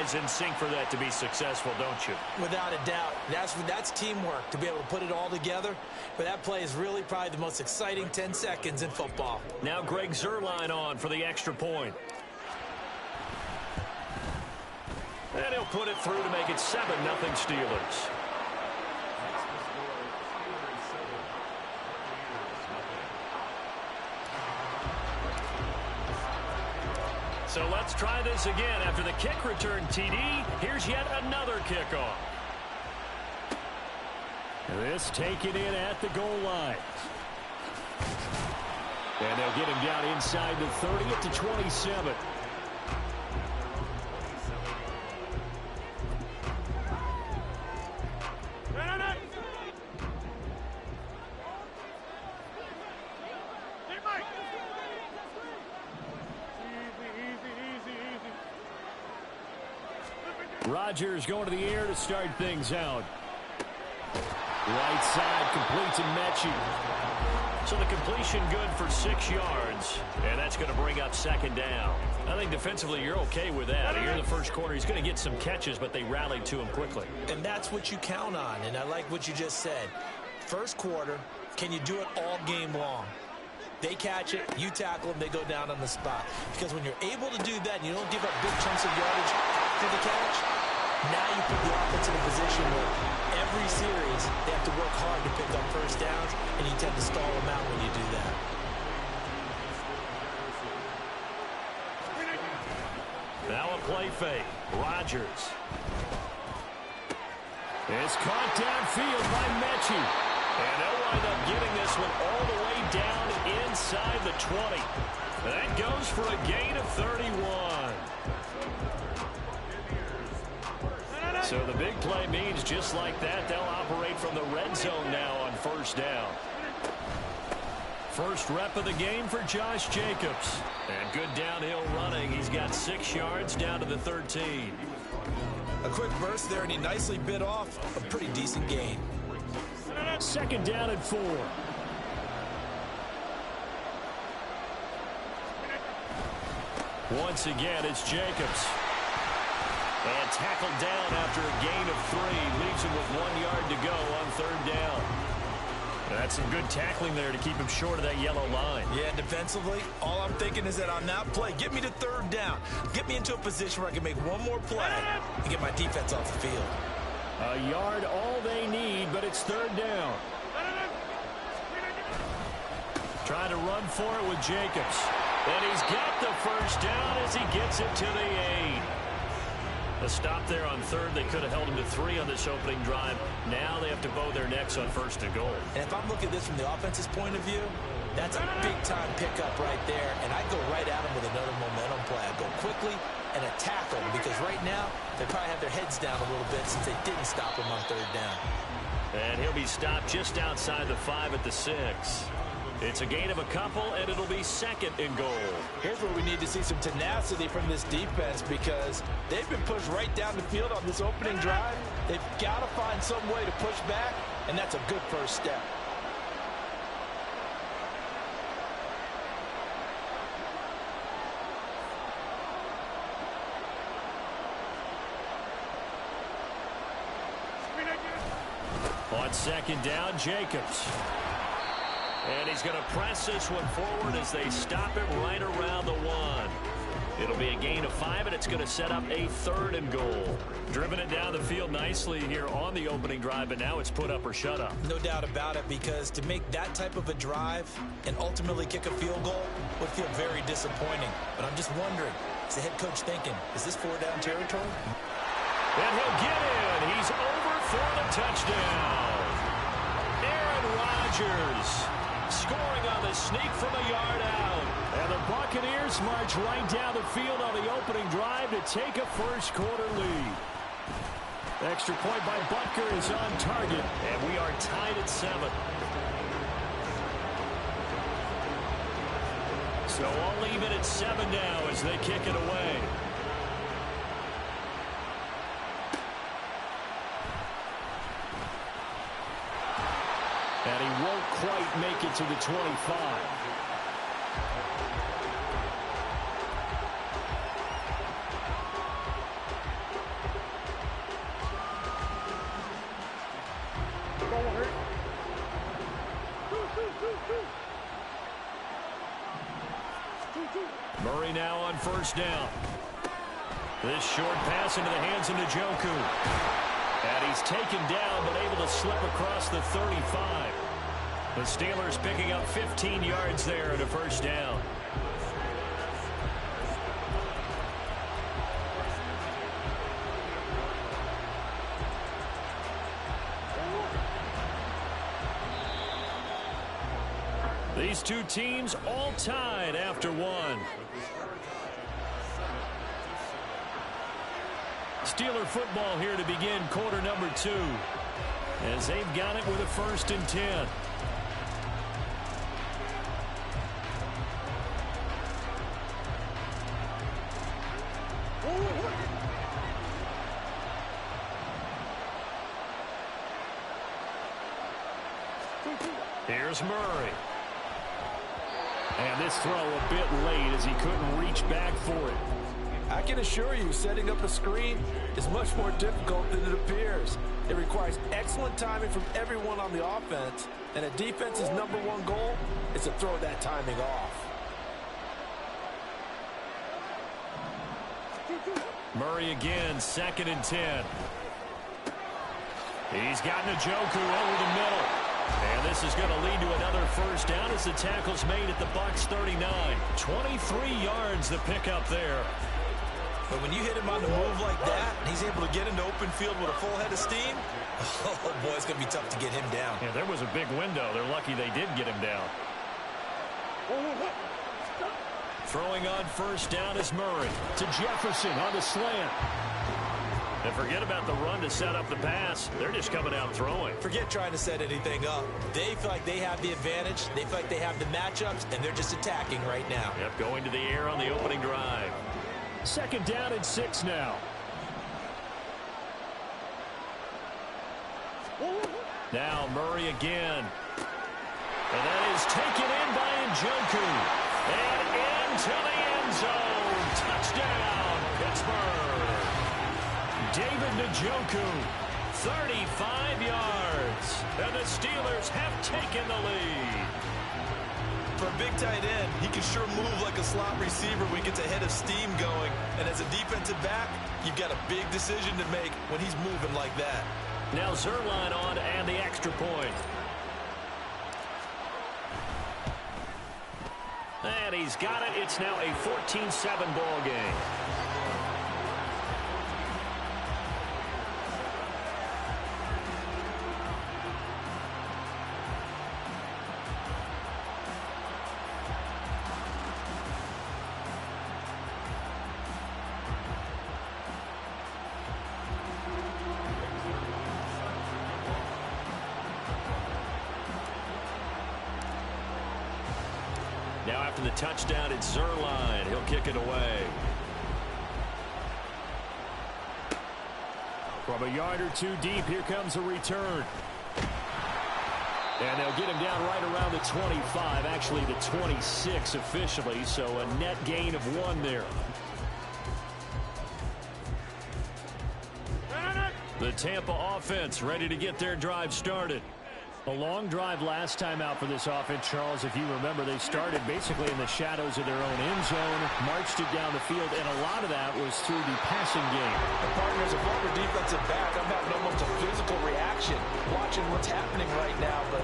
players in sync for that to be successful, don't you? Without a doubt. That's teamwork, to be able to put it all together. But that play is really probably the most exciting 10 seconds in football. Now Greg Zuerlein on for the extra point. And he'll put it through to make it 7-0 Steelers. So let's try this again. After the kick return TD, here's yet another kickoff. This taken in at the goal line. And they'll get him down inside the 30 at the 27. Rodgers going to the air to start things out. Right side completes and Mechie. So the completion good for 6 yards. And that's going to bring up second down. I think defensively you're okay with that. Here in the first quarter he's going to get some catches, but they rallied to him quickly. And that's what you count on. And I like what you just said. First quarter, can you do it all game long? They catch it, you tackle them, they go down on the spot. Because when you're able to do that and you don't give up big chunks of yardage for the catch, now you put the offense in a position where every series they have to work hard to pick up first downs, and you tend to stall them out when you do that. Now a play fake. Rodgers. It's caught downfield by Mechie. And they'll wind up getting this one all the way down inside the 20. That goes for a gain of 31. So the big play means just like that, they'll operate from the red zone now on first down. First rep of the game for Josh Jacobs. And good downhill running. He's got 6 yards down to the 13. A quick burst there, and he nicely bit off a pretty decent gain. Second down and 4. Once again, it's Jacobs. And tackled down after a gain of 3. Leaves him with 1 yard to go on third down. That's some good tackling there to keep him short of that yellow line. Yeah, defensively, all I'm thinking is that on that play, get me to third down. Get me into a position where I can make one more play and get my defense off the field. A yard all they need, but it's third down. Trying to run for it with Jacobs. And he's got the first down as he gets it to the 8. A stop there on third. They could have held him to 3 on this opening drive. Now they have to bow their necks on first and goal. And if I'm looking at this from the offense's point of view, that's a big-time pickup right there. And I'd go right at him with another momentum play. I'd go quickly and attack them, because right now they probably have their heads down a little bit since they didn't stop him on third down. And he'll be stopped just outside the 5 at the 6. It's a gain of a couple, and it'll be second and goal. Here's where we need to see some tenacity from this defense, because they've been pushed right down the field on this opening drive. They've got to find some way to push back, and that's a good first step. On second down, Jacobs. And he's going to press this one forward as they stop it right around the 1. It'll be a gain of 5, and it's going to set up a third and goal. Driven it down the field nicely here on the opening drive, but now it's put up or shut up. No doubt about it, because to make that type of a drive and ultimately kick a field goal would feel very disappointing. But I'm just wondering, is the head coach thinking, is this 4-down territory? And he'll get in. He's over for the touchdown. Aaron Rodgers scoring on the sneak from a yard out. And the Buccaneers march right down the field on the opening drive to take a first quarter lead. Extra point by Butker is on target, and we are tied at 7. So all even at 7 now as they kick it away. And he won't quite make it to the 25. first down. This short pass into the hands of Njoku. And he's taken down, but able to slip across the 35. The Steelers picking up 15 yards there at a first down. These two teams all tied after one. Steeler football here to begin quarter number 2. As they've got it with a 1st and 10. Here's Murray. And this throw a bit late as he couldn't reach back for it. I can assure you, setting up a screen is much more difficult than it appears. It requires excellent timing from everyone on the offense, and a defense's #1 goal is to throw that timing off. Murray again, 2nd and 10. He's got Njoku over the middle. And this is going to lead to another first down as the tackle's made at the Bucs 39. 23 yards the pickup there. But when you hit him on the move like that, and he's able to get into open field with a full head of steam, oh boy, it's going to be tough to get him down. Yeah, there was a big window. They're lucky they did get him down. Throwing on first down is Murray to Jefferson on the slant. And forget about the run to set up the pass. They're just coming out throwing. Forget trying to set anything up. They feel like they have the advantage. They feel like they have the matchups, and they're just attacking right now. Yep, going to the air on the opening drive. 2nd down and 6 now. Now Murray again. And that is taken in by Njoku. And into the end zone. Touchdown, Pittsburgh. David Njoku, 35 yards. And the Steelers have taken the lead. For a big tight end, he can sure move like a slot receiver when he gets a head of steam going. And as a defensive back, you've got a big decision to make when he's moving like that. Now Zerline on and the extra point. And he's got it. It's now a 14-7 ball game. Now after the touchdown, it's Zerline. He'll kick it away. From a yard or two deep, here comes a return. And they'll get him down right around the 25, actually the 26 officially, so a net gain of 1 there. The Tampa offense ready to get their drive started. A long drive last time out for this offense, Charles. If you remember, they started basically in the shadows of their own end zone, marched it down the field, and a lot of that was through the passing game. The partner, as a former defensive back, I'm having almost a physical reaction watching what's happening right now. But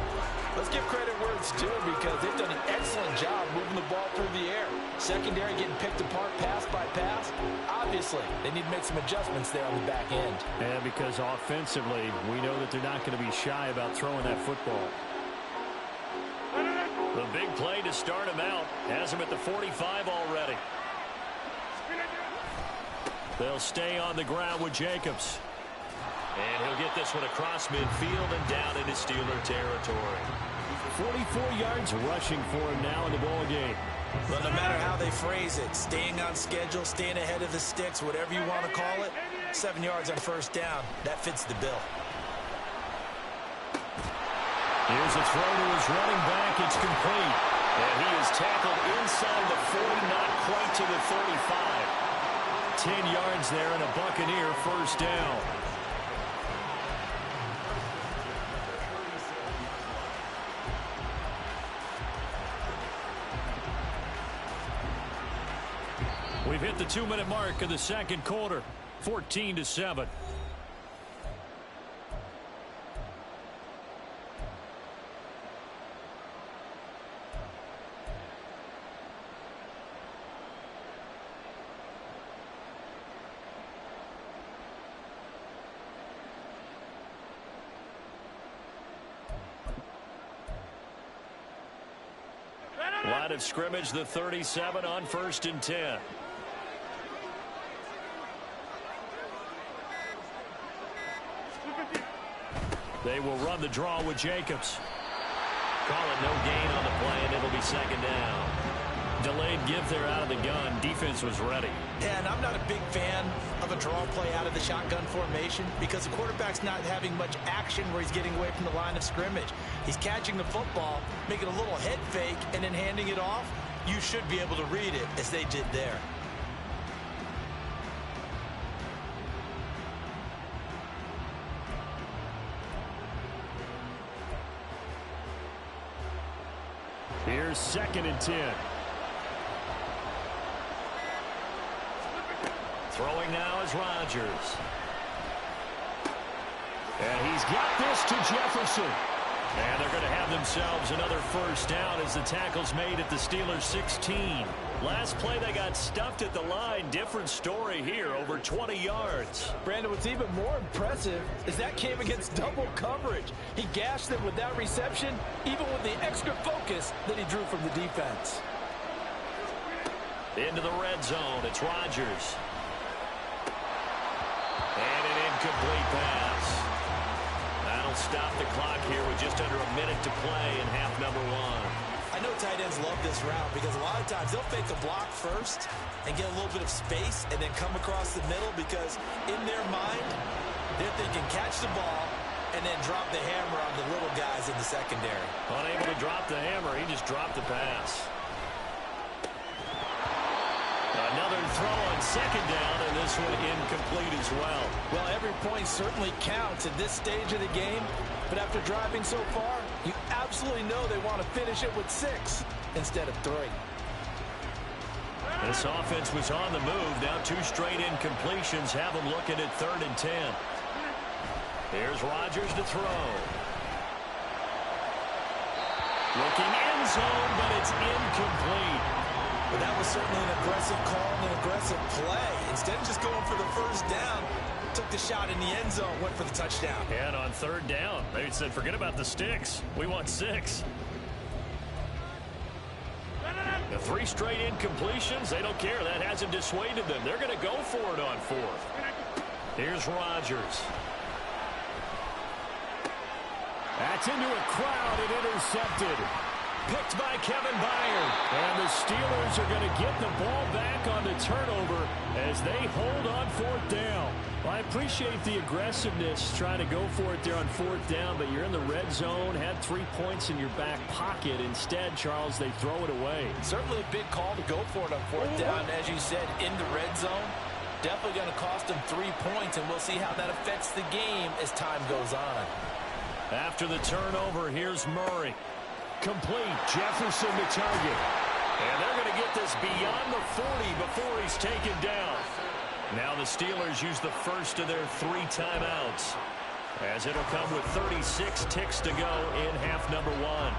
let's give credit where it's due because they've done an excellent job moving the ball through the air. Secondary getting picked apart pass by pass. Obviously, they need to make some adjustments there on the back end. And because offensively, we know that they're not going to be shy about throwing that football. The big play to start him out has him at the 45 already. They'll stay on the ground with Jacobs. And he'll get this one across midfield and down into Steeler territory. 44 yards rushing for him now in the ball game. But no matter how they phrase it, staying on schedule, staying ahead of the sticks, whatever you want to call it, 7 yards on first down, that fits the bill. Here's a throw to his running back. It's complete. And he is tackled inside the 40, not quite to the 35. 10 yards there and a Buccaneer first down. We at the 2-minute mark of the second quarter. 14-7. Line of scrimmage, the 37 on 1st and 10. They will run the draw with Jacobs. Call it no gain on the play, and it'll be second down. Delayed give there out of the gun. Defense was ready. Yeah, and I'm not a big fan of a draw play out of the shotgun formation because the quarterback's not having much action where he's getting away from the line of scrimmage. He's catching the football, making a little head fake, and then handing it off. You should be able to read it as they did there. Here's 2nd and 10. Throwing now is Rodgers. And he's got this to Jefferson. And they're going to have themselves another first down as the tackle's made at the Steelers' 16. Last play they got stuffed at the line. Different story here, over 20 yards. Brandon, what's even more impressive is that came against double coverage. He gashed them with that reception, even with the extra focus that he drew from the defense. Into the red zone, it's Rodgers. And an incomplete pass. That'll stop the clock here with just under a minute to play in half number 1. I know tight ends love this route because a lot of times they'll fake a block first and get a little bit of space and then come across the middle because in their mind, they're thinking catch the ball and then drop the hammer on the little guys in the secondary. Unable to drop the hammer, he just dropped the pass. Another throw on second down, and this one incomplete as well. Well, every point certainly counts at this stage of the game, but after driving so far, you absolutely know they want to finish it with 6 instead of 3. This offense was on the move. Now 2 straight incompletions have them looking at 3rd and 10. Here's Rodgers to throw. Looking end zone, but it's incomplete. But that was certainly an aggressive call and an aggressive play. Instead of just going for the first down, took the shot in the end zone, went for the touchdown. And on 3rd down, they said, forget about the sticks. We want 6. The 3 straight incompletions, they don't care. That hasn't dissuaded them. They're going to go for it on 4th. Here's Rodgers. That's into a crowd and intercepted. Picked by Kevin Byard. And the Steelers are going to get the ball back on the turnover as they hold on 4th down. Well, I appreciate the aggressiveness trying to go for it there on 4th down, but you're in the red zone, had 3 points in your back pocket. Instead, Charles, they throw it away. Certainly a big call to go for it on 4th down. As you said, in the red zone, definitely going to cost them 3 points, and we'll see how that affects the game as time goes on. After the turnover, here's Murray. Complete. Jefferson to target. And they're going to get this beyond the 40 before he's taken down. Now the Steelers use the first of their 3 timeouts, as it'll come with 36 ticks to go in half number 1.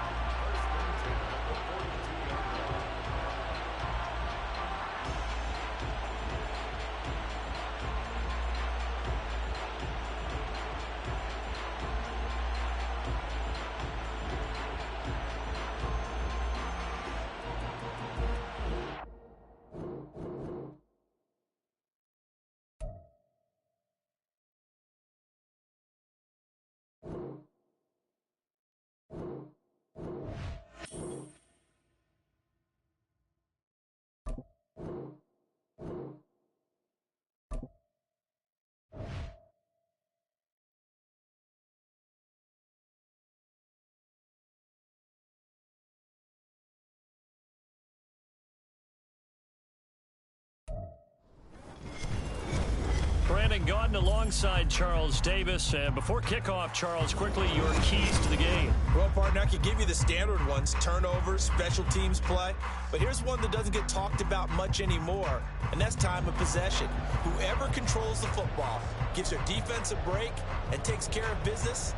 Gordon alongside Charles Davis. And before kickoff, Charles, quickly, your keys to the game. Well, partner, I can give you the standard ones, turnovers, special teams play. But here's one that doesn't get talked about much anymore, and that's time of possession. Whoever controls the football, gives their defense a break, and takes care of business,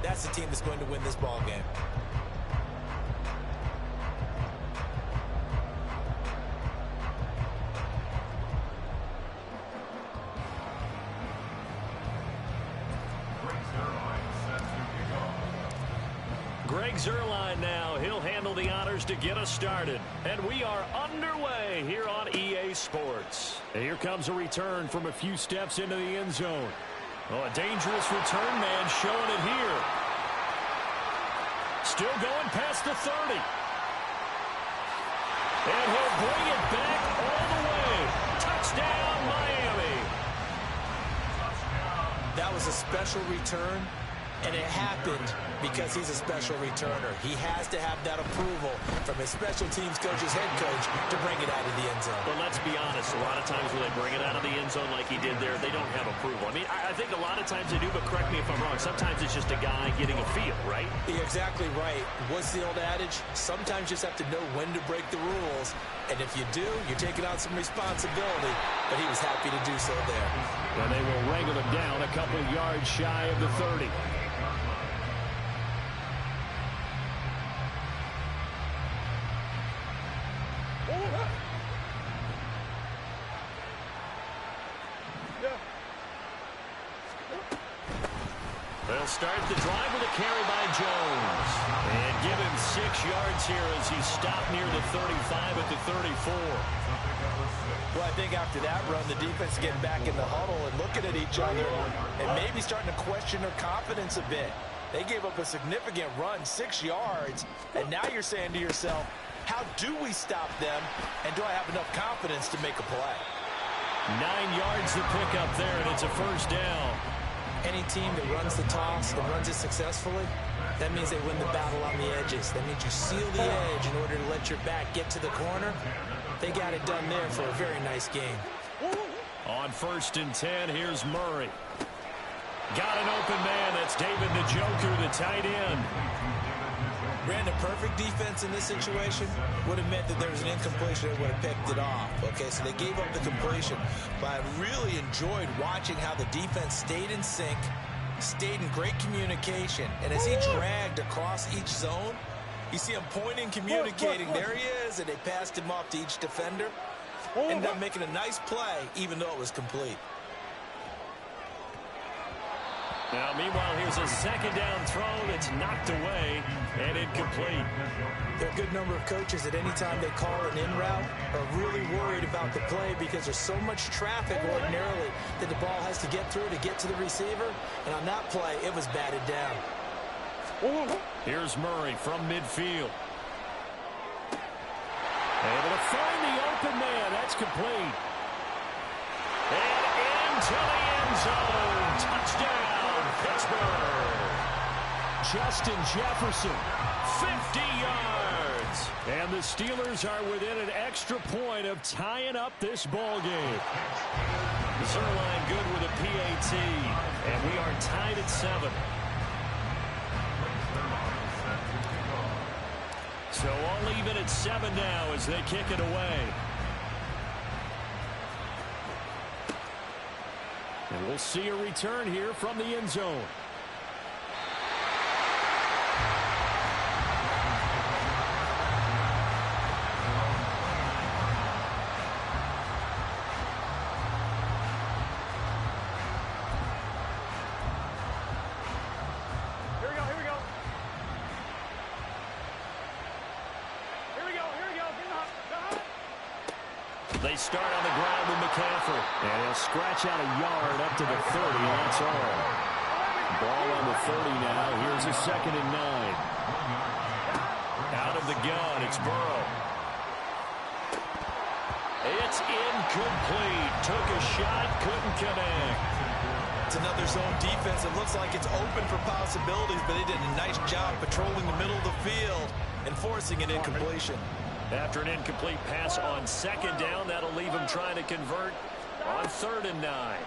that's the team that's going to win this ball game. Greg Zuerlein now. He'll handle the honors to get us started. And we are underway here on EA Sports. And here comes a return from a few steps into the end zone. Oh, a dangerous return man showing it here. Still going past the 30. And he'll bring it back all the way. Touchdown, Miami. That was a special return, and it happened because he's a special returner. He has to have that approval from his special teams coach's head coach to bring it out of the end zone. But let's be honest, a lot of times when they bring it out of the end zone like he did there, they don't have approval. I mean, I think a lot of times they do, but correct me if I'm wrong. Sometimes it's just a guy getting a feel, right? You're exactly right. What's the old adage? Sometimes you just have to know when to break the rules. And if you do, you're taking on some responsibility. But he was happy to do so there. And they will wrangle him down a couple yards shy of the 30. They'll start the drive with a carry by Jones. And give him 6 yards here as he's stopped near the 35 at the 34. Well, I think after that run, the defense is getting back in the huddle and looking at each other and maybe starting to question their confidence a bit. They gave up a significant run, 6 yards, and now you're saying to yourself, how do we stop them, and do I have enough confidence to make a play? 9 yards to pick up there, and it's a first down. Any team that runs the toss and runs it successfully, that means they win the battle on the edges. That means you seal the edge in order to let your back get to the corner. They got it done there for a very nice game. On 1st and 10, here's Murray. Got an open man. That's David Njoku, the tight end. Ran a perfect defense in this situation. Would have meant that there was an incompletion that would have picked it off. Okay, so they gave up the completion. But I really enjoyed watching how the defense stayed in sync, stayed in great communication. And as he dragged across each zone, you see him pointing, communicating. There he is, and they passed him off to each defender. Ended up making a nice play, even though it was complete. Now, meanwhile, here's a 2nd down throw that's knocked away and incomplete. There are a good number of coaches at any time they call an in route are really worried about the play because there's so much traffic ordinarily that the ball has to get through to get to the receiver. And on that play, it was batted down. Here's Murray from midfield. Able to find the open man. That's complete. And into the end zone. Touchdown, Pittsburgh. Justin Jefferson, 50 yards. And the Steelers are within an extra point of tying up this ball game. Zuerlein good with a PAT. And we are tied at 7. So all even at 7 now as they kick it away. And we'll see a return here from the end zone. They start on the ground with McCaffrey. And he'll scratch out a yard up to the 30, and that's all. Ball on the 30 now. Here's a 2nd and 9. Out of the gun, it's Burrow. It's incomplete. Took a shot, couldn't connect. It's another zone defense. It looks like it's open for possibilities, but they did a nice job patrolling the middle of the field and forcing an incompletion. After an incomplete pass on 2nd down, that'll leave him trying to convert on 3rd and 9.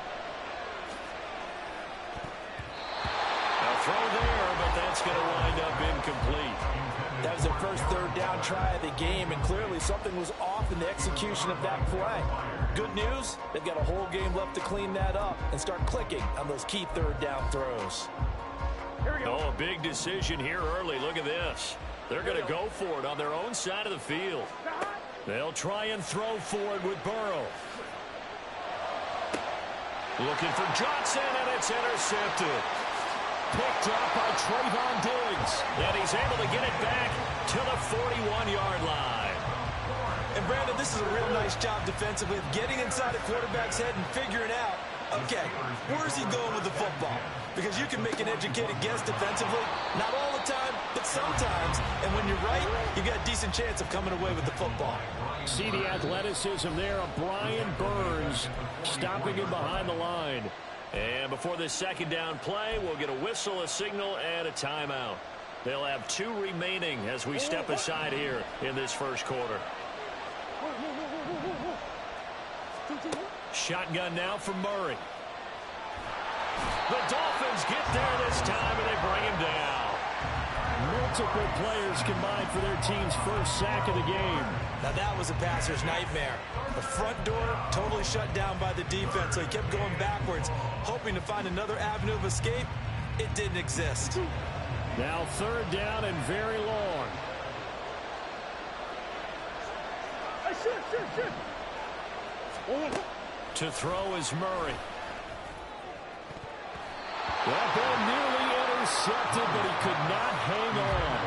that's going to wind up incomplete. That was their first third down try of the game, and clearly something was off in the execution of that play. Good news, they've got a whole game left to clean that up and start clicking on those key third down throws. Oh, a big decision here early. Look at this. They're going to go for it on their own side of the field. They'll try and throw for it with Burrow. Looking for Johnson, and it's intercepted. Picked up by Trayvon Diggs. And he's able to get it back to the 41-yard line. And, Brandon, this is a real nice job defensively of getting inside a quarterback's head and figuring out, okay, where's he going with the football? Because you can make an educated guess defensively, not all the time, but sometimes. And when you're right, you've got a decent chance of coming away with the football. See the athleticism there of Brian Burns stopping him behind the line. And before this second down play, we'll get a whistle, a signal, and a timeout. They'll have 2 remaining as we step aside here in this first quarter. Shotgun now for Murray. The Dolphins get there this time, and they bring him down. Multiple players combined for their team's first sack of the game. Now that was a passer's nightmare. The front door totally shut down by the defense, so he kept going backwards, hoping to find another avenue of escape. It didn't exist. Now third down and very long. To throw is Murray. That ball nearly intercepted, but he could not hang on.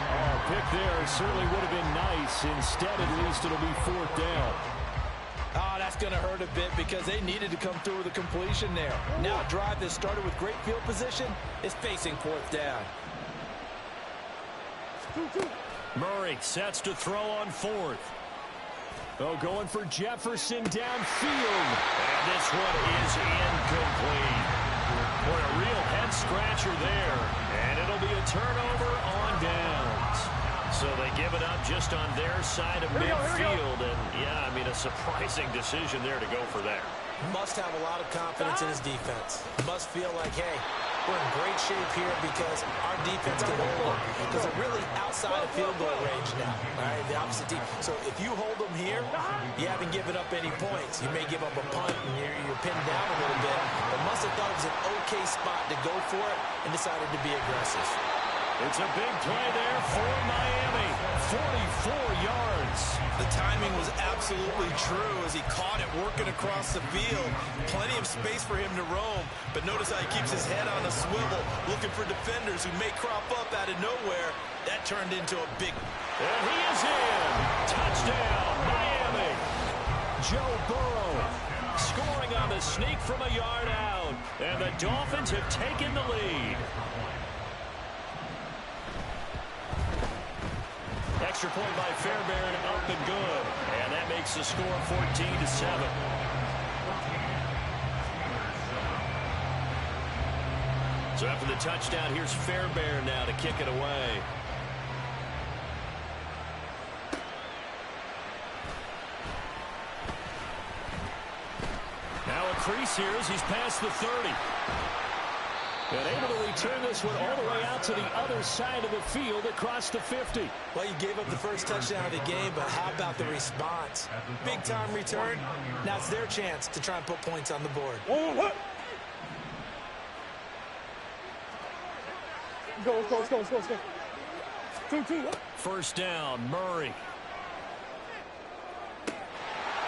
Oh, pick there certainly would have been nice. Instead, at least it'll be fourth down. Oh, that's going to hurt a bit because they needed to come through with a completion there. Now a drive that started with great field position is facing fourth down. Murray sets to throw on fourth. Oh, going for Jefferson downfield. And this one is incomplete. Boy, a real head-scratcher there. And it'll be a turnover on downs. So they give it up just on their side of midfield. And, yeah, I mean, a surprising decision there to go for that. Must have a lot of confidence in his defense. Must feel like, hey, we're in great shape here because our defense can hold them. Because they're really outside of field goal range now. All right, the opposite team. So if you hold them here, you haven't given up any points. You may give up a punt and you're pinned down a little bit. But must have thought it was an okay spot to go for it and decided to be aggressive. It's a big play there for Miami. 44 yards. The timing was absolutely true as he caught it working across the field. Plenty of space for him to roam. But notice how he keeps his head on a swivel, looking for defenders who may crop up out of nowhere. That turned into a big... And he is in. Touchdown, Miami. Joe Burrow scoring on the sneak from a yard out. And the Dolphins have taken the lead. Extra point by Fairbairn, up and good. And that makes the score 14-7. So after the touchdown, here's Fairbairn now to kick it away. Now a crease here as he's past the 30. And able to return this one all the way out to the other side of the field across the 50. Well, you gave up the first touchdown of the game, but how about the response? Big-time return. Now it's their chance to try and put points on the board. Let's go. First down, Murray.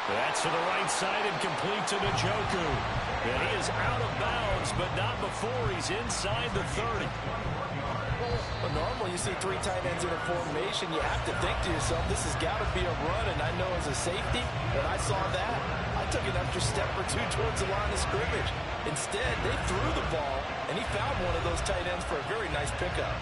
That's to the right side and complete to Njoku. And he is out of bounds, but not before he's inside the 30. Well, normally you see 3 tight ends in a formation. You have to think to yourself, this has got to be a run. And I know as a safety, when I saw that, I took an extra step or 2 towards the line of scrimmage. Instead, they threw the ball, and he found one of those tight ends for a very nice pickup.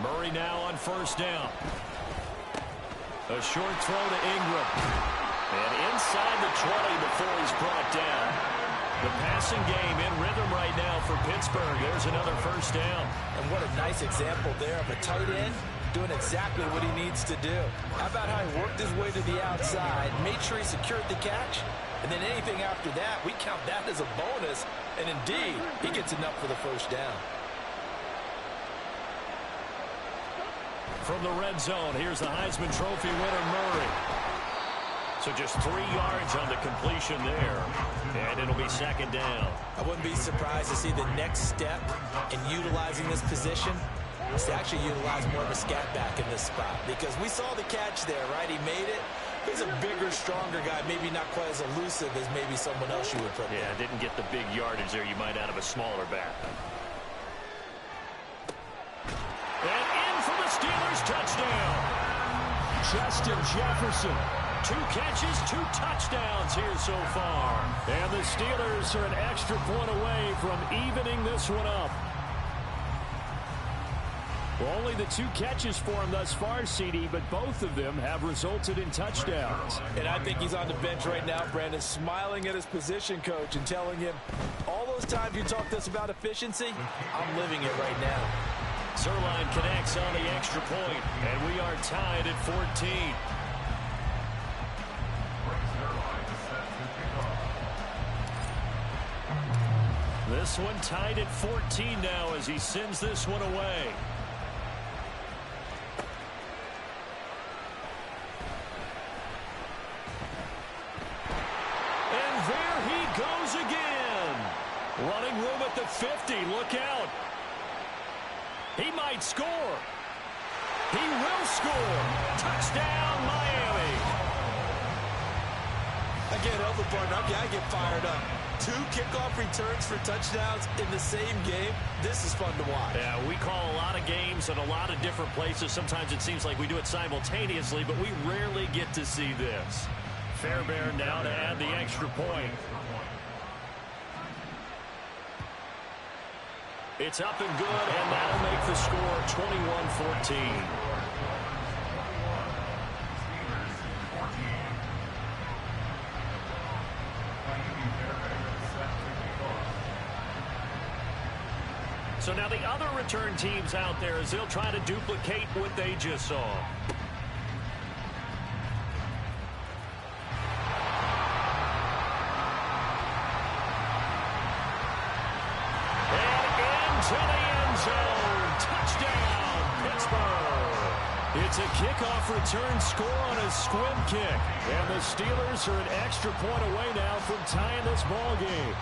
Murray now on first down. A short throw to Ingram. And inside the 20 before he's brought down. The passing game in rhythm right now for Pittsburgh. There's another first down. And what a nice example there of a tight end doing exactly what he needs to do. How about how he worked his way to the outside, made sure he secured the catch, and then anything after that, we count that as a bonus. And indeed, he gets enough for the first down. From the red zone, here's the Heisman Trophy winner, Murray. So just 3 yards on the completion there. And it'll be second down. I wouldn't be surprised to see the next step in utilizing this position is to actually utilize more of a scat back in this spot. Because we saw the catch there, right? He made it. He's a bigger, stronger guy, maybe not quite as elusive as maybe someone else you would put there. Yeah, didn't get the big yardage there you might out of a smaller back. And in for the Steelers touchdown. Justin Jefferson. 2 catches, 2 touchdowns here so far. And the Steelers are an extra point away from evening this one up. Well, only the 2 catches for him thus far, CD, but both of them have resulted in touchdowns. And I think he's on the bench right now, Brandon, smiling at his position coach and telling him, all those times you talked to us about efficiency, I'm living it right now. Zerline connects on the extra point, and we are tied at 14. This one tied at 14 now as he sends this one away. And there he goes again. Running room at the 50. Look out. He might score. He will score. Touchdown, Miami. I can't help it, partner. I get fired up. 2 kickoff returns for touchdowns in the same game. This is fun to watch. Yeah, we call a lot of games in a lot of different places. Sometimes it seems like we do it simultaneously, but we rarely get to see this. Fairbairn now to add the extra point. It's up and good, and that'll make the score 21-14. So now the other return teams out there as they'll try to duplicate what they just saw. And into the end zone. Touchdown, Pittsburgh. It's a kickoff return score on a squib kick. And the Steelers are an extra point away now from tying this ball game.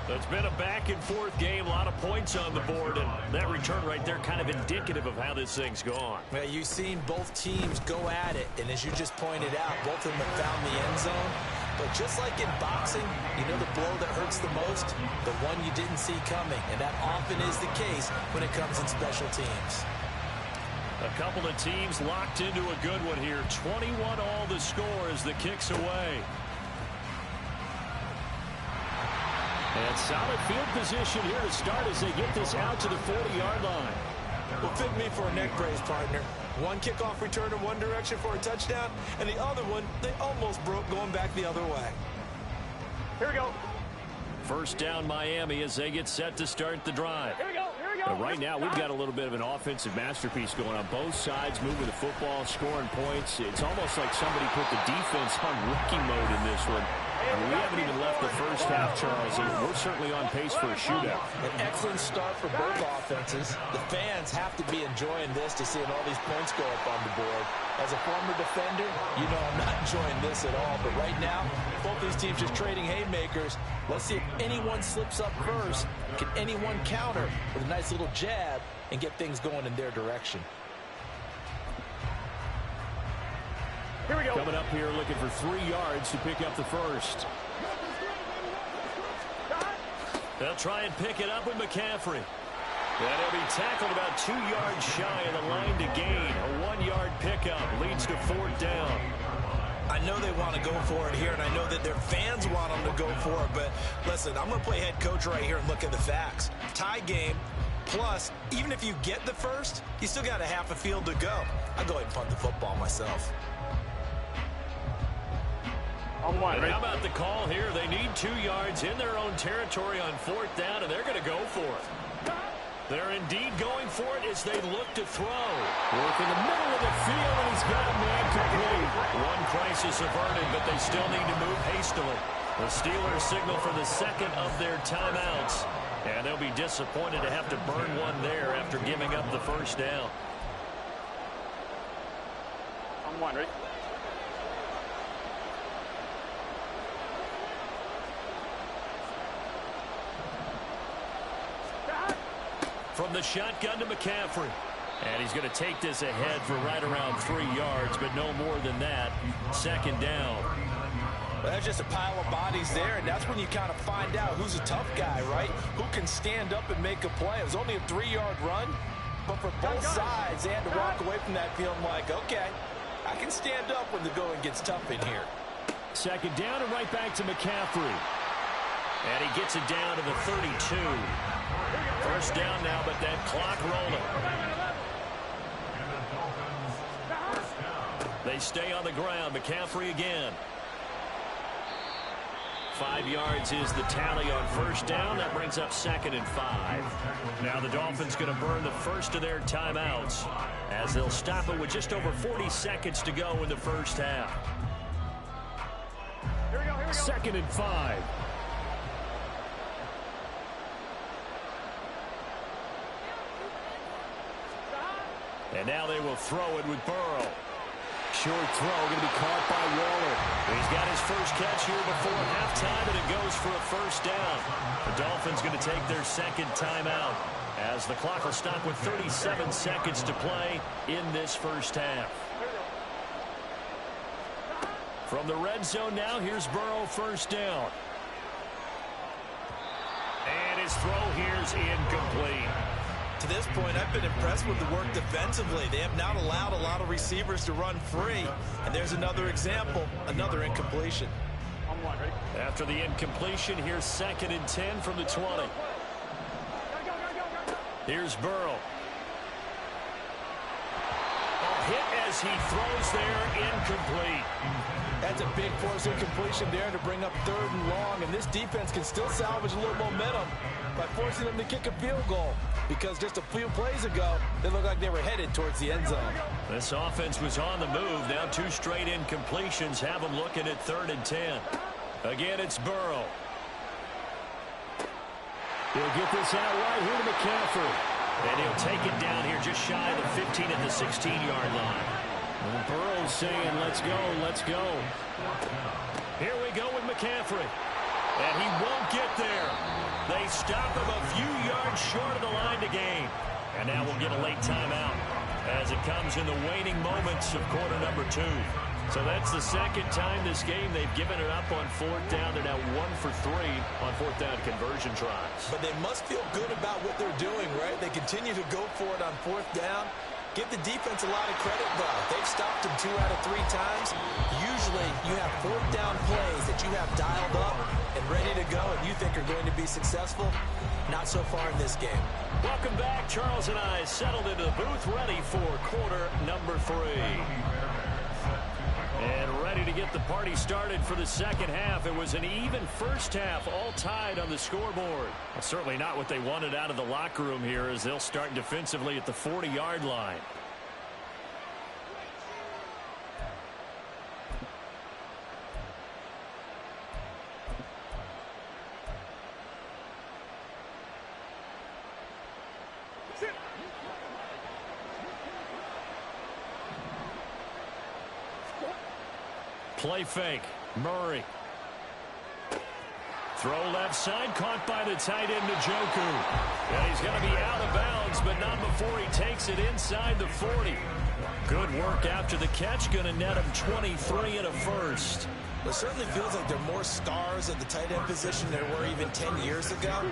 It's been a back-and-forth game, a lot of points on the board, and that return right there kind of indicative of how this thing's gone. Well, you've seen both teams go at it, and as you just pointed out, both of them have found the end zone. But just like in boxing, you know the blow that hurts the most? The one you didn't see coming, and that often is the case when it comes in special teams. A couple of teams locked into a good one here. 21 all the score as the kick's away. And solid field position here to start as they get this out to the 40-yard line. Well, fit me for a neck brace, partner. One kickoff return in one direction for a touchdown, and the other one, they almost broke going back the other way. Here we go. First down, Miami, as they get set to start the drive. Here we go. Here we go. But right now, we've got a little bit of an offensive masterpiece going on. Both sides moving the football, scoring points. It's almost like somebody put the defense on rookie mode in this one. I mean, we haven't even left the first half, Charles, and we're certainly on pace for a shootout. An excellent start for both offenses. The fans have to be enjoying this to seeing all these points go up on the board. As a former defender, you know I'm not enjoying this at all. But right now, both these teams just trading haymakers. Let's see if anyone slips up first. Can anyone counter with a nice little jab and get things going in their direction? Here we go. Coming up here looking for 3 yards to pick up the first. They'll try and pick it up with McCaffrey. And he'll be tackled about 2 yards shy of the line to gain. A 1-yard pickup leads to 4th down. I know they want to go for it here, and I know that their fans want them to go for it. But listen, I'm going to play head coach right here and look at the facts. Tie game. Plus, even if you get the first, you still got a half a field to go. I'll go ahead and punt the football myself. On one. And how about the call here? They need 2 yards in their own territory on 4th down, and they're going to go for it. They're indeed going for it as they look to throw. Work in the middle of the field, and he's got a man complete. One crisis averted, but they still need to move hastily. The Steelers signal for the second of their timeouts, and they'll be disappointed to have to burn one there after giving up the first down. On one, ready? From the shotgun to McCaffrey. And he's going to take this ahead for right around 3 yards, but no more than that. 2nd down. Well, that's just a pile of bodies there, and that's when you kind of find out who's a tough guy, right? Who can stand up and make a play. It was only a 3-yard run, but for both sides, they had to walk away from that feeling like, okay, I can stand up when the going gets tough in here. 2nd down and right back to McCaffrey. And he gets it down to the 32. 1st down now, but that clock rolling. They stay on the ground. McCaffrey again. 5 yards is the tally on 1st down. That brings up 2nd and 5. Now the Dolphins going to burn the first of their timeouts as they'll stop it with just over 40 seconds to go in the first half. 2nd and 5. And now they will throw it with Burrow. Short throw going to be caught by Waller. He's got his first catch here before halftime, and it goes for a 1st down. The Dolphins going to take their 2nd timeout as the clock will stop with 37 seconds to play in this first half. From the red zone now, here's Burrow, 1st down. And his throw here's incomplete. To this point, I've been impressed with the work defensively. They have not allowed a lot of receivers to run free. And there's another example, another incompletion. On one, ready? After the incompletion, here's 2nd and 10 from the 20. Here's Burrow. A hit as he throws there, incomplete. That's a big force incompletion there to bring up 3rd and long. And this defense can still salvage a little momentum by forcing them to kick a field goal. Because just a few plays ago, they looked like they were headed towards the end zone. This offense was on the move. Now 2 straight incompletions have them looking at 3rd and 10. Again, it's Burrow. He'll get this out right here to McCaffrey. And he'll take it down here just shy of the 15 at the 16-yard line. And Burrow's saying, let's go, let's go. Here we go with McCaffrey. And he won't get there. They stop him a few yards short of the line to gain. And now we'll get a late timeout as it comes in the waning moments of quarter number 2. So that's the 2nd time this game they've given it up on 4th down. They're now 1 for 3 on 4th down conversion tries. But they must feel good about what they're doing, right? They continue to go for it on 4th down. Give the defense a lot of credit, though. They've stopped them 2 out of 3 times. Usually, you have 4th down plays that you have dialed up and ready to go and you think are going to be successful. Not so far in this game. Welcome back. Charles and I settled into the booth ready for quarter number 3. And ready to get the party started for the 2nd half. It was an even first half, all tied on the scoreboard. Well, certainly not what they wanted out of the locker room here as they'll start defensively at the 40-yard line. Play fake. Murray. Throw left side, caught by the tight end, Njoku. And he's going to be out of bounds, but not before he takes it inside the 40. Good work after the catch. Going to net him 23 and a first. It certainly feels like there are more stars at the tight end position than there were even 10 years ago.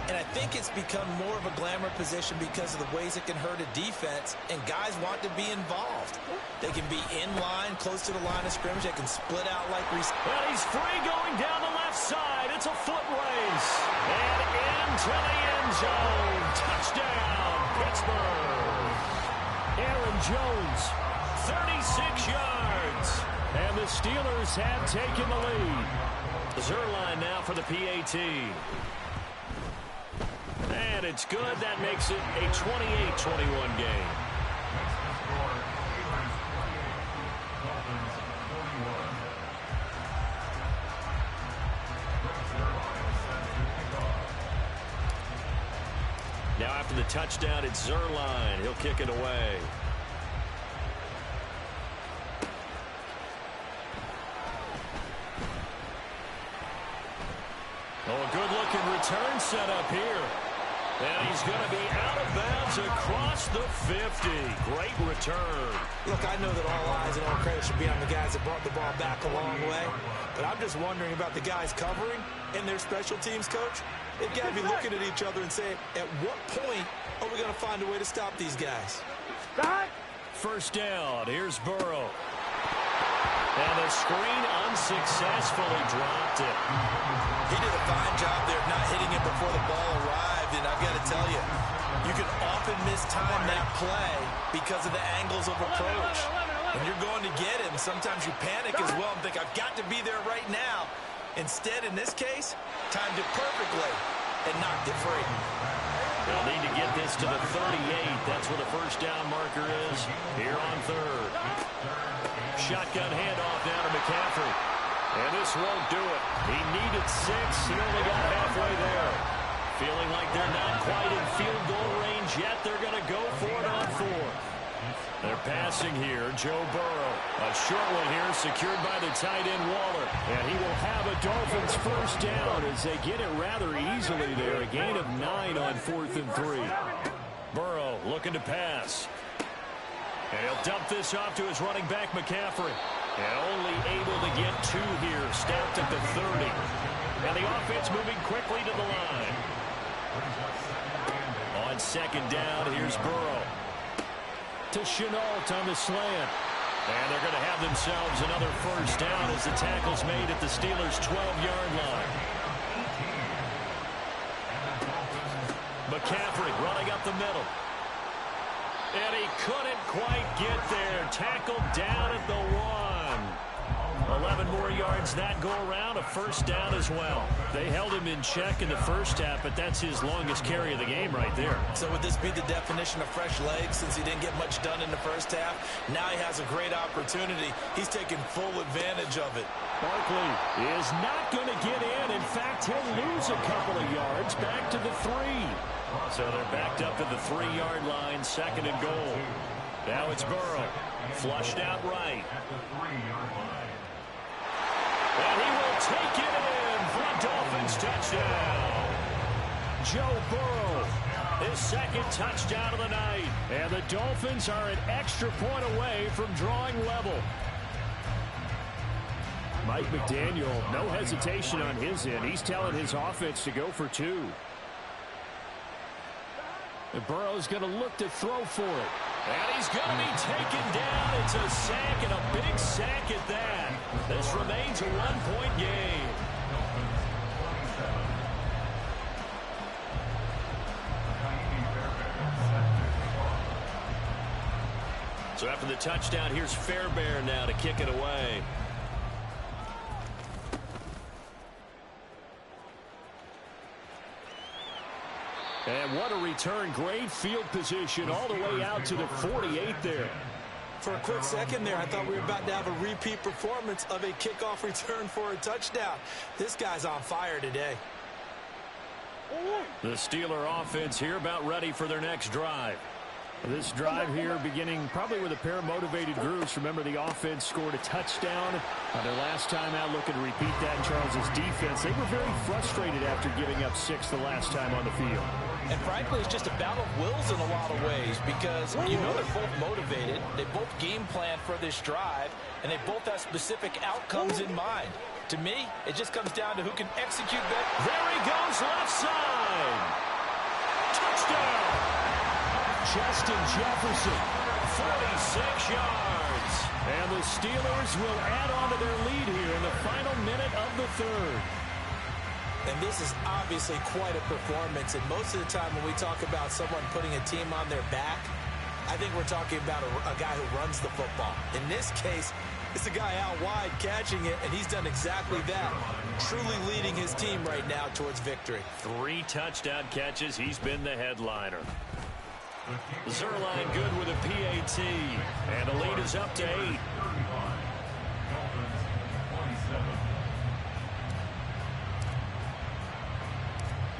And I think it's become more of a glamour position because of the ways it can hurt a defense, and guys want to be involved. They can be in line, close to the line of scrimmage. They can split out like we. Well, he's free going down the left side. It's a foot race. And into the end zone. Touchdown, Pittsburgh. Aaron Jones, 36 yards. And the Steelers have taken the lead. Zerline now for the PAT. And it's good. That makes it a 28-21 game. Now after the touchdown, it's Zerline. He'll kick it away. Oh, a good-looking return set up here. And he's going to be out of bounds across the 50. Great return. Look, I know that all eyes and all credit should be on the guys that brought the ball back a long way. But I'm just wondering about the guys covering and their special teams coach. They've got to be looking at each other and saying, at what point are we going to find a way to stop these guys? First down. Here's Burrow. And the screen unsuccessfully dropped it. He did a fine job there of not hitting it before the ball arrived. And I've got to tell you, you can often mistime that play because of the angles of approach. When you're going to get him, sometimes you panic as well and think, I've got to be there right now. Instead, in this case, timed it perfectly and knocked it free. They'll need to get this to the 38. That's where the first down marker is here on third. Shotgun handoff down to McCaffrey. And this won't do it. He needed 6. He only got halfway there. Feeling like they're not quite in field goal range yet. They're going to go for it on 4th. They're passing here. Joe Burrow. A short one here secured by the tight end Waller. And he will have a Dolphins first down as they get it rather easily there. A gain of 9 on 4th and 3. Burrow looking to pass. And he'll dump this off to his running back, McCaffrey. And only able to get 2 here. Stopped at the 30. And the offense moving quickly to the line. On second down, here's Burrow. To Chenault on the slant. And they're going to have themselves another first down as the tackle's made at the Steelers' 12-yard line. McCaffrey running up the middle. And he couldn't quite get there. Tackled down at the 1. 11 more yards that go around. A first down as well. They held him in check in the first half, but that's his longest carry of the game right there. So would this be the definition of fresh legs since he didn't get much done in the first half? Now he has a great opportunity. He's taking full advantage of it. Barkley is not going to get in. In fact, he'll lose a couple of yards back to the 3. So they're backed up to the 3-yard line, second and goal. Now it's Burrow. Flushed out right. And he will take it in for a Dolphins touchdown. Joe Burrow, his second touchdown of the night. And the Dolphins are an extra point away from drawing level. Mike McDaniel, no hesitation on his end. He's telling his offense to go for 2. And Burrow's going to look to throw for it. And he's going to be taken down. It's a sack, and a big sack at that. This remains a 1-point game. So after the touchdown, here's Fairbairn now to kick it away. And what a return. Great field position all the way out to the 48 there. For a quick second there, I thought we were about to have a repeat performance of a kickoff return for a touchdown. This guy's on fire today. The Steeler offense here about ready for their next drive. This drive here beginning probably with a pair of motivated groups. Remember, the offense scored a touchdown on their last time out, looking to repeat that in Charles's defense. They were very frustrated after giving up 6 the last time on the field. And frankly, it's just a battle of wills in a lot of ways because you know they're both motivated. They both game plan for this drive, and they both have specific outcomes in mind. To me, it just comes down to who can execute better. There he goes, left side. Touchdown. Justin Jefferson, 46 yards. And the Steelers will add on to their lead here in the final minute of the 3rd. And this is obviously quite a performance. And most of the time when we talk about someone putting a team on their back, I think we're talking about a guy who runs the football. In this case, It's a guy out wide catching it, and he's done exactly that. Truly leading his team right now towards victory. 3 touchdown catches. He's been the headliner. Zuerlein good with a PAT. And the lead is up to 8.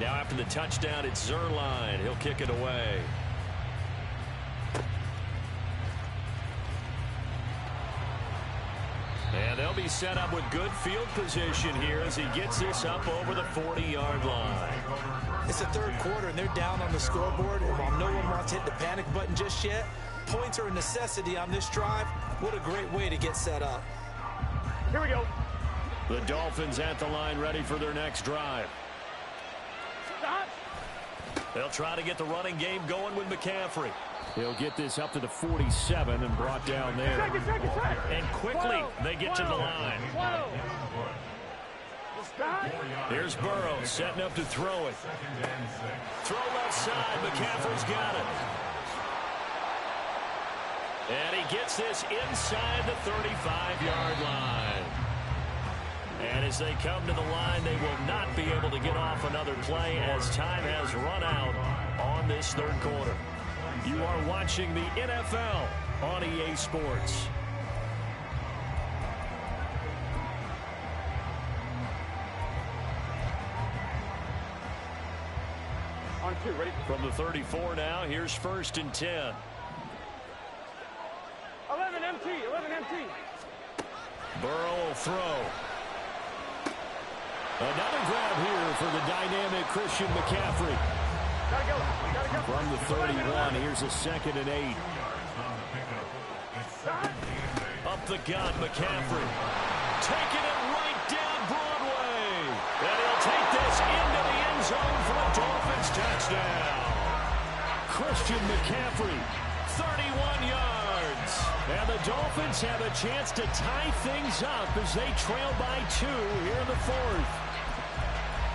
Now after the touchdown, it's Zuerlein. He'll kick it away. And they'll be set up with good field position here as he gets this up over the 40-yard line. It's the third quarter, and they're down on the scoreboard. And while no one wants to hit the panic button just yet, points are a necessity on this drive. What a great way to get set up. Here we go. The Dolphins at the line ready for their next drive. Stop. They'll try to get the running game going with McCaffrey. He'll get this up to the 47 and brought down there. Check. And quickly they get to the line. Here's Burrow setting up to throw it. Throw left side. McCaffrey's got it. And he gets this inside the 35-yard line. And as they come to the line, they will not be able to get off another play as time has run out on this third quarter. You are watching the NFL on EA Sports. On 2, ready? From the 34 now, here's 1st and 10. 11 MT. Burrow will throw. Another grab here for the dynamic Christian McCaffrey. Gotta go. From the 31, here's a 2nd and 8. Up the gut, McCaffrey. Taking it right down Broadway. And he'll take this into the end zone for a Dolphins touchdown. Christian McCaffrey, 31 yards. And the Dolphins have a chance to tie things up as they trail by 2 here in the 4th.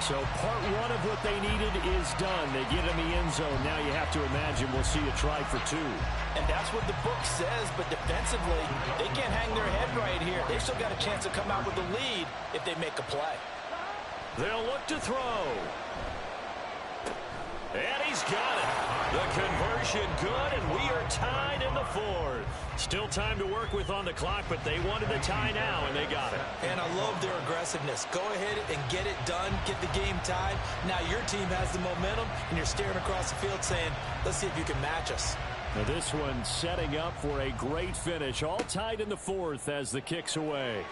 So part 1 of what they needed is done. They get in the end zone. Now you have to imagine we'll see a try for 2. And that's what the book says, but defensively, they can't hang their head right here. They've still got a chance to come out with the lead if they make a play. They'll look to throw. And he's got it. The conversion good, and we are tied in the 4th. Still time to work with on the clock, but they wanted the tie now, and they got it. And I love their aggressiveness. Go ahead and get it done, get the game tied. Now your team has the momentum, and you're staring across the field saying, let's see if you can match us. Now this one setting up for a great finish. All tied in the 4th as the kick's away.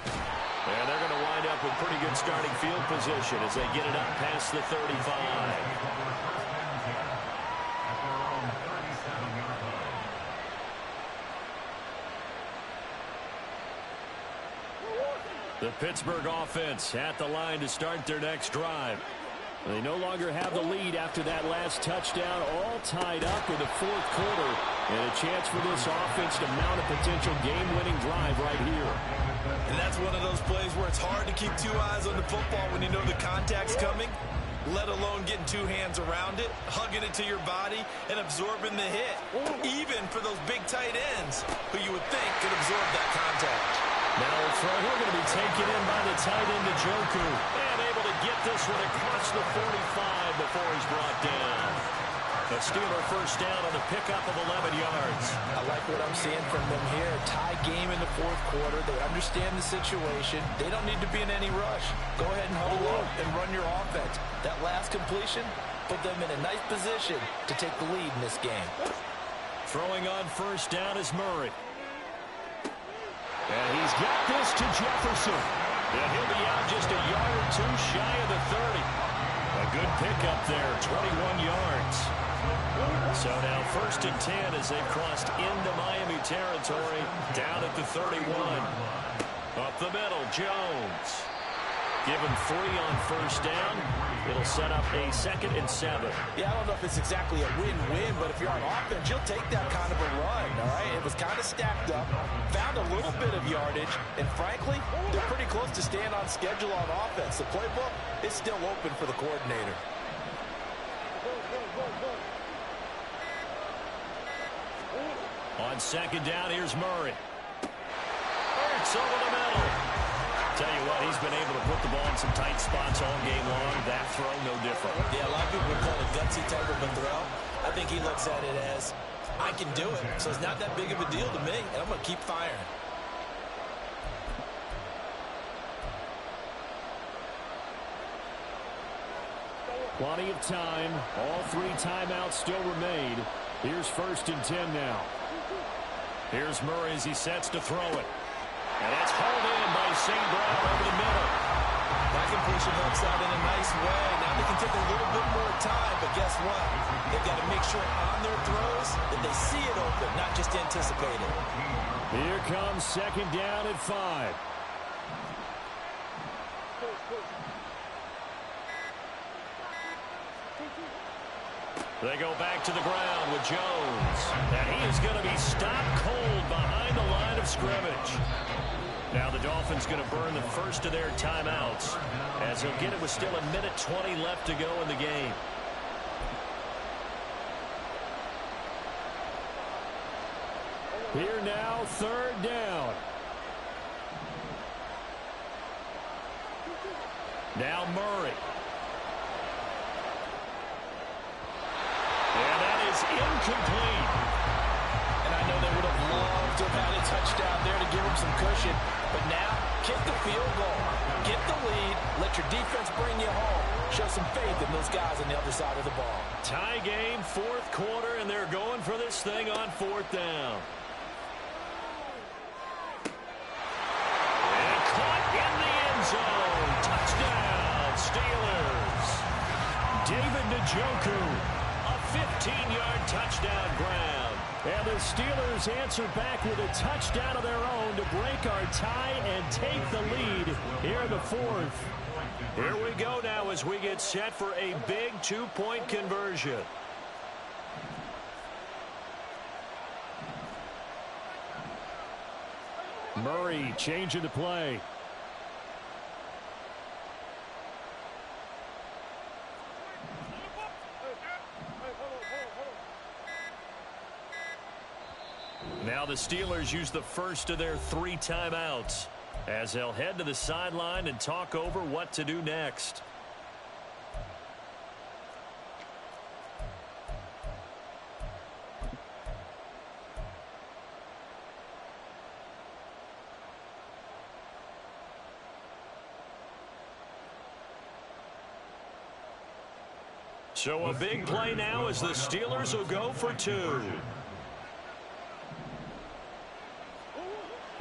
And they're going to wind up with pretty good starting field position as they get it up past the 35. The Pittsburgh offense at the line to start their next drive. They no longer have the lead after that last touchdown, all tied up in the 4th quarter. And a chance for this offense to mount a potential game-winning drive right here. And that's one of those plays where it's hard to keep 2 eyes on the football when you know the contact's coming, let alone getting 2 hands around it, hugging it to your body, and absorbing the hit. Even for those big tight ends who you would think could absorb that contact. Now a throw here going to be taken in by the tight end Njoku. And able to get this one across the 45 before he's brought down. A Steeler first down on the pickup of 11 yards. I like what I'm seeing from them here. Tie game in the 4th quarter. They understand the situation. They don't need to be in any rush. Go ahead and huddle up and run your offense. That last completion put them in a nice position to take the lead in this game. Throwing on first down is Murray. And he's got this to Jefferson. And he'll be out just a yard or 2 shy of the 30. A good pickup there, 21 yards. So now 1st and 10 as they've crossed into Miami territory, down at the 31. Up the middle, Jones. Give him 3 on first down. It'll set up a 2nd and 7. Yeah, I don't know if it's exactly a win-win, but if you're on offense, you'll take that kind of a run, all right? It was kind of stacked up, found a little bit of yardage, and frankly, they're pretty close to staying on schedule on offense. The playbook is still open for the coordinator. On 2nd down, here's Murray. darts over the middle. Tell you what, he's been able to put the ball in some tight spots all game long. That throw, no different. Yeah, a lot of people would call it a gutsy type of a throw. I think he looks at it as, I can do it. So it's not that big of a deal to me, and I'm going to keep firing. Plenty of time. All 3 timeouts still remain. Here's 1st and 10 now. Here's Murray as he sets to throw it. And that's hauled in by St. Brown over the middle. That completion works out in a nice way. Now they can take a little bit more time, but guess what? They've got to make sure on their throws that they see it open, not just anticipate it. Here comes 2nd down at 5. They go back to the ground with Jones. And he is going to be stopped cold behind the line of scrimmage. Now the Dolphins going to burn the first of their timeouts, as he'll get it with still 1:20 left to go in the game. Here now, 3rd down. Now Murray. And that is incomplete. And I know they would have loved to have had a touchdown there to give them some cushion. But now, kick the field goal. Get the lead. Let your defense bring you home. Show some faith in those guys on the other side of the ball. Tie game, 4th quarter, and they're going for this thing on 4th down. And caught in the end zone. Touchdown, Steelers. David Njoku. 15-yard touchdown ground. And the Steelers answer back with a touchdown of their own to break our tie and take the lead here in the 4th. Here we go now as we get set for a big 2-point conversion. Murray changing the play. Now the Steelers use the first of their 3 timeouts as they'll head to the sideline and talk over what to do next. So a big play now as the Steelers will go for 2.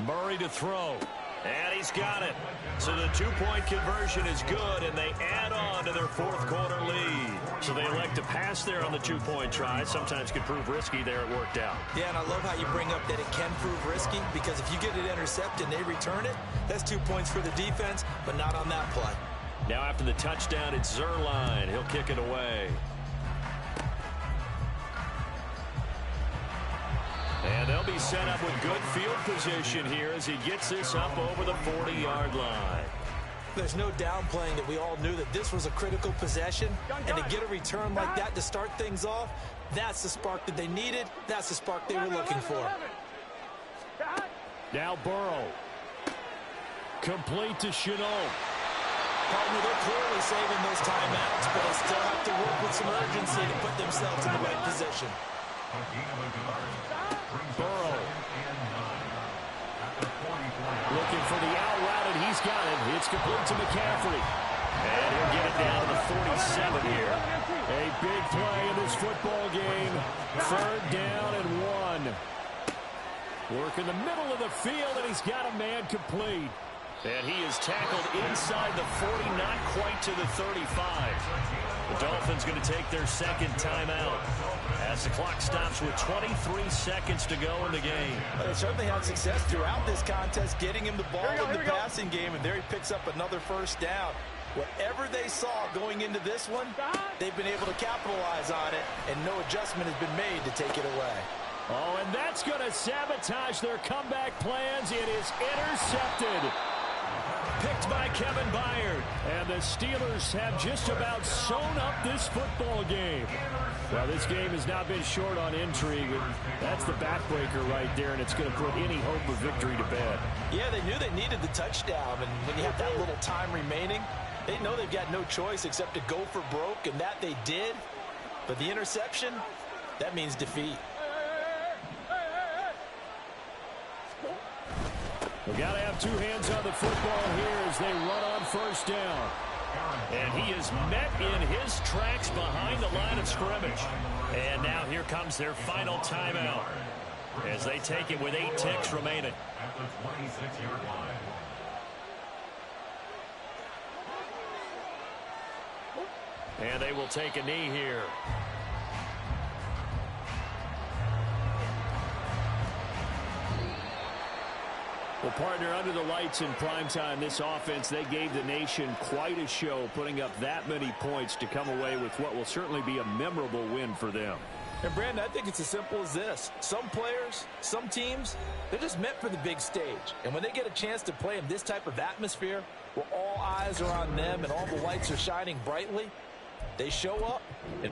Murray to throw. And he's got it. So the 2-point conversion is good, and they add on to their 4th quarter lead. So they elect to pass there on the 2-point try. Sometimes could prove risky there. It worked out. Yeah, and I love how you bring up that it can prove risky, because if you get it intercepted and they return it, that's 2 points for the defense, but not on that play. Now after the touchdown, it's Zerline. He'll kick it away. And they'll be set up with good field position here as he gets this up over the 40-yard line. There's no downplaying that we all knew that this was a critical possession, and to get a return like that to start things off, that's the spark that they needed. That's the spark they were looking for. Now Burrow. Complete to Chenault. Partner, they're clearly saving those timeouts, but they still have to work with some urgency to put themselves in the right position. Burrow. Looking for the out route, and he's got it. It's complete to McCaffrey. And he'll get it down to the 47 here. A big play in this football game. 3rd down and 1. Work in the middle of the field, and he's got a man complete. And he is tackled inside the 40, not quite to the 35. The Dolphins going to take their 2nd timeout as the clock stops with 23 seconds to go in the game. They certainly had success throughout this contest, getting him the ball in the passing game, and there he picks up another 1st down. Whatever they saw going into this one, they've been able to capitalize on it, and no adjustment has been made to take it away. Oh, and that's going to sabotage their comeback plans. It is intercepted. picked by Kevin Byard. And the Steelers have just about sewn up this football game. Well, this game has not been short on intrigue. That's the backbreaker right there, and it's going to put any hope of victory to bed. Yeah, they knew they needed the touchdown, and when you have that little time remaining, they know they've got no choice except to go for broke, and that they did. But the interception, that means defeat. We've got to have two hands on the football here as they run on first down. And he is met in his tracks behind the line of scrimmage. And now here comes their final timeout as they take it with 8 ticks remaining. At the 26-yard line. And they will take a knee here. Well, partner, under the lights in primetime, this offense, they gave the nation quite a show, putting up that many points to come away with what will certainly be a memorable win for them. And, Brandon, I think it's as simple as this. Some players, some teams, they're just meant for the big stage. And when they get a chance to play in this type of atmosphere, where all eyes are on them and all the lights are shining brightly, they show up and